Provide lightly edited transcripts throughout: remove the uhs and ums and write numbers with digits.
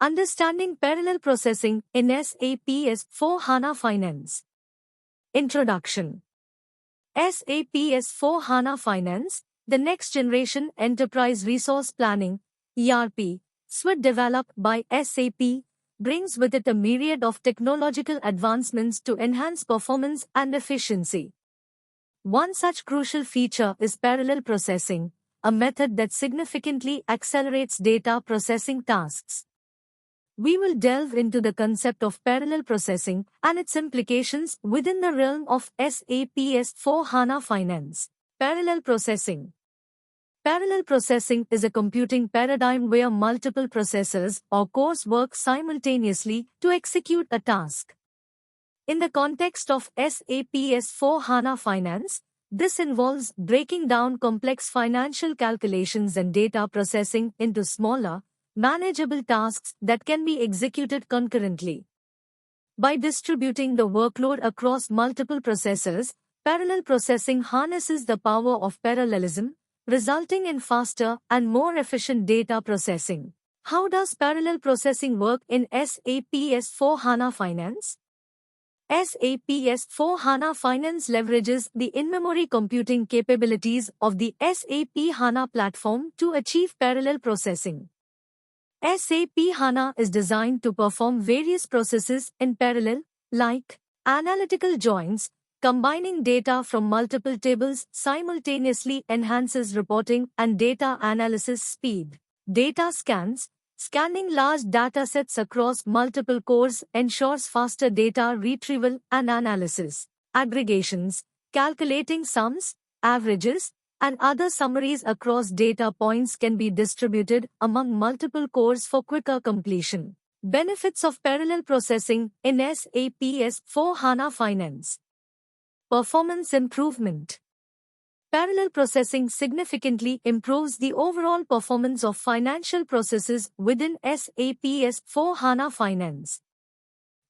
Understanding Parallel Processing in SAP S/4HANA Finance. Introduction. SAP S/4HANA Finance, the next generation enterprise resource planning (ERP) suite developed by SAP, brings with it a myriad of technological advancements to enhance performance and efficiency. One such crucial feature is parallel processing, a method that significantly accelerates data processing tasks. We will delve into the concept of parallel processing and its implications within the realm of SAP S/4HANA Finance. Parallel processing. Parallel processing is a computing paradigm where multiple processors or cores work simultaneously to execute a task. In the context of SAP S/4HANA Finance, this involves breaking down complex financial calculations and data processing into smaller, manageable tasks that can be executed concurrently. By distributing the workload across multiple processors, parallel processing harnesses the power of parallelism, resulting in faster and more efficient data processing. How does parallel processing work in SAP S/4HANA Finance? SAP S/4HANA Finance leverages the in-memory computing capabilities of the SAP HANA platform to achieve parallel processing. SAP HANA is designed to perform various processes in parallel, like analytical joins. Combining data from multiple tables simultaneously enhances reporting and data analysis speed. Data scans. Scanning large datasets across multiple cores ensures faster data retrieval and analysis. Aggregations. Calculating sums, averages, and other summaries across data points can be distributed among multiple cores for quicker completion. Benefits of parallel processing in SAP S/4HANA Finance. Performance improvement. Parallel processing significantly improves the overall performance of financial processes within SAP S/4HANA Finance.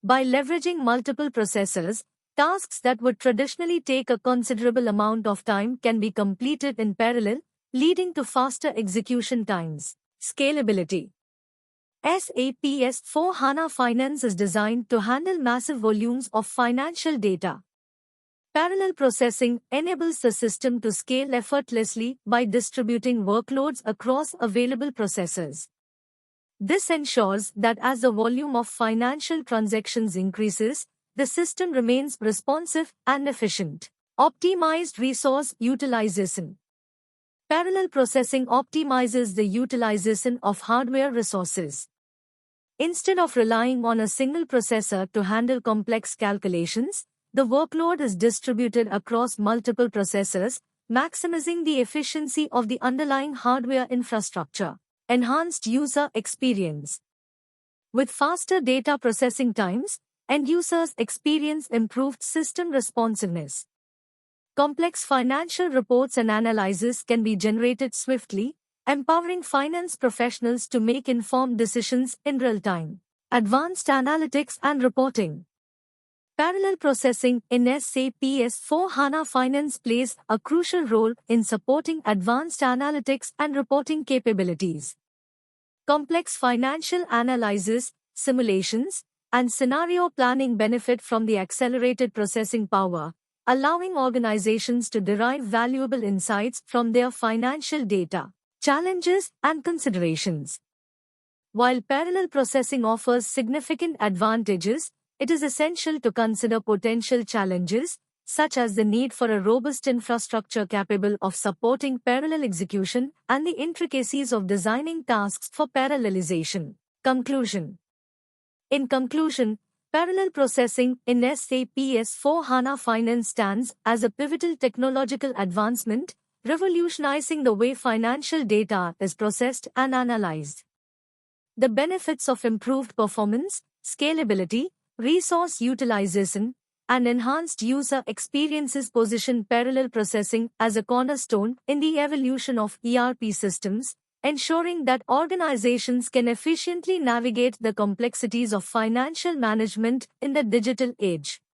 By leveraging multiple processors, tasks that would traditionally take a considerable amount of time can be completed in parallel, leading to faster execution times. Scalability. SAP S/4HANA Finance is designed to handle massive volumes of financial data. Parallel processing enables the system to scale effortlessly by distributing workloads across available processors. This ensures that as the volume of financial transactions increases, the system remains responsive and efficient. Optimized resource utilization. Parallel processing optimizes the utilization of hardware resources. Instead of relying on a single processor to handle complex calculations, the workload is distributed across multiple processors, maximizing the efficiency of the underlying hardware infrastructure. Enhanced user experience. With faster data processing times, end users experience improved system responsiveness. Complex financial reports and analyses can be generated swiftly, empowering finance professionals to make informed decisions in real time. Advanced analytics and reporting. Parallel processing in SAP S/4HANA Finance plays a crucial role in supporting advanced analytics and reporting capabilities. Complex financial analysis, simulations, and scenario planning benefit from the accelerated processing power, allowing organizations to derive valuable insights from their financial data. Challenges and considerations. While parallel processing offers significant advantages, it is essential to consider potential challenges, such as the need for a robust infrastructure capable of supporting parallel execution and the intricacies of designing tasks for parallelization. Conclusion. In conclusion, parallel processing in SAP S/4HANA Finance stands as a pivotal technological advancement, revolutionizing the way financial data is processed and analyzed. The benefits of improved performance, scalability, resource utilization, and enhanced user experiences position parallel processing as a cornerstone in the evolution of ERP systems, ensuring that organizations can efficiently navigate the complexities of financial management in the digital age.